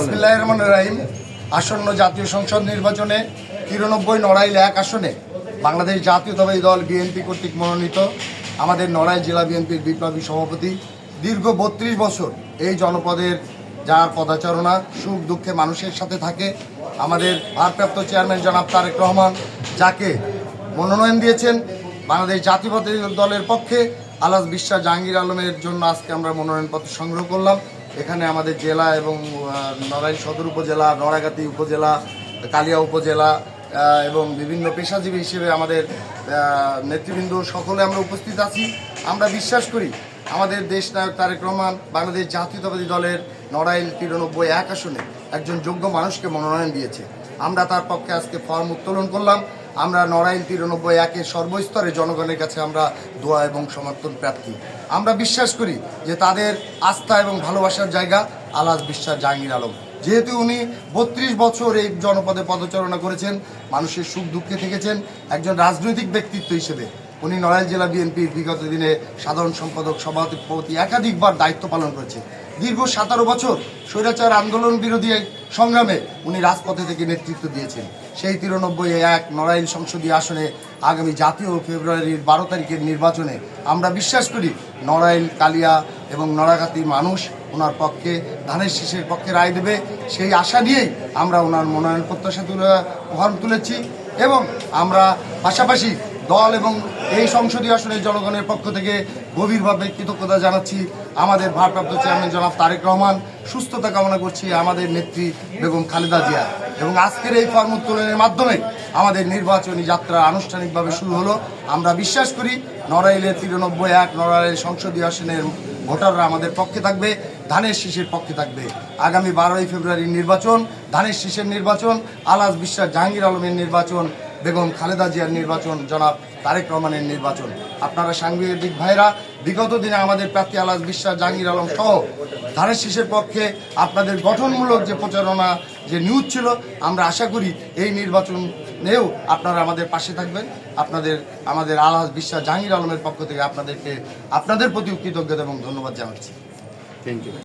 বিসমিল্লাহির রহমানির রহিম। আসন্ন জাতীয় সংসদ নির্বাচনে 93 নড়াইল 1 আসনে বাংলাদেশ জাতীয়তাবাদী দল বিএনপি কর্তৃক মনোনীত আমাদের নড়াইল জেলা বিএনপির বিপ্লবী সভাপতি, দীর্ঘ 32 বছর এই জনপদের যার পদাচারণা সুখ দুঃখে মানুষের সাথে থাকে, আমাদের ভারপ্রাপ্ত চেয়ারম্যান জনাব তারেক রহমান যাকে মনোনয়ন দিয়েছেন বাংলাদেশ জাতীয়তাবাদী দলের পক্ষে, আলহাজ বিশ্বাস জাহাঙ্গীর আলমের জন্য আজকে আমরা মনোনয়নপত্র সংগ্রহ করলাম। এখানে আমাদের জেলা এবং নড়াইল সদর উপজেলা, নড়াগাতি উপজেলা, কালিয়া উপজেলা এবং বিভিন্ন পেশাজীবী হিসেবে আমাদের নেতৃবৃন্দ সকলে আমরা উপস্থিত আছি। আমরা বিশ্বাস করি আমাদের দেশ নায়ক তারেক রহমান বাংলাদেশ জাতীয়তাবাদী দলের নড়াইল 93 1 আসনে একজন যোগ্য মানুষকে মনোনয়ন দিয়েছে। আমরা তার পক্ষে আজকে ফর্ম উত্তোলন করলাম। আমরা নড়াইল 93 1-এর সর্বস্তরে জনগণের কাছে আমরা দোয়া এবং সমর্থন প্রার্থী। আমরা বিশ্বাস করি যে তাদের আস্থা এবং ভালোবাসার জায়গা আলহাজ বিশ্বাস জাহাঙ্গীর আলম, যেহেতু উনি 32 বছর এই জনপদে পদচারণা করেছেন, মানুষের সুখ দুঃখে থেকেছেন, একজন রাজনৈতিক ব্যক্তিত্ব হিসেবে উনি নড়াইল জেলা বিএনপির বিগত দিনে সাধারণ সম্পাদক, সভাপতি একাধিকবার দায়িত্ব পালন করেছে। দীর্ঘ 17 বছর স্বৈরাচার আন্দোলন বিরোধী সংগ্রামে উনি রাজপথে থেকে নেতৃত্ব দিয়েছেন। সেই 93 1 নড়াইল সংসদীয় আসনে আগামী জাতীয় ফেব্রুয়ারির 12 তারিখের নির্বাচনে আমরা বিশ্বাস করি নড়াইল, কালিয়া এবং নড়াগাতির মানুষ ওনার পক্ষে, ধানের শীষের পক্ষে রায় দেবে। সেই আশা নিয়েই আমরা ওনার মনোনয়ন প্রত্যাশা ফর্ম তুলেছি এবং আমরা পাশাপাশি দল এবং এই সংসদীয় আসনের জনগণের পক্ষ থেকে গভীরভাবে কৃতজ্ঞতা জানাচ্ছি। আমাদের ভারপ্রাপ্ত চেয়ারম্যান জনাব তারেক রহমান সুস্থতা কামনা করছি, আমাদের নেত্রী বেগম খালেদা জিয়া, এবং আজকের এই ফর্ম উত্তোলনের মাধ্যমে আমাদের নির্বাচনী যাত্রা আনুষ্ঠানিকভাবে শুরু হলো। আমরা বিশ্বাস করি নড়াইলের 93 1 নড়াইল সংসদীয় আসনের ভোটাররা আমাদের পক্ষে থাকবে, ধানের শীষের পক্ষে থাকবে। আগামী 12 ফেব্রুয়ারির নির্বাচন ধানের শীষের নির্বাচন, আলহাজ বিশ্বাস জাহাঙ্গীর আলমের নির্বাচন, বেগম খালেদা জিয়ার নির্বাচন, জনাব তারেক রহমানের নির্বাচন। আপনারা সাংবাদিক ভাইরা বিগত দিনে আমাদের প্রার্থী আলহাজ বিশ্বাস জাহাঙ্গীর আলম সহ ধানের শীষের পক্ষে আপনাদের গঠনমূলক যে প্রচারণা, যে নিউজ ছিল, আমরা আশা করি এই নির্বাচনেও আপনারা আমাদের পাশে থাকবেন। আমাদের আলহাজ বিশ্বাস জাহাঙ্গীর আলমের পক্ষ থেকে আপনাদের প্রতি কৃতজ্ঞতা এবং ধন্যবাদ জানাচ্ছি। Thank you.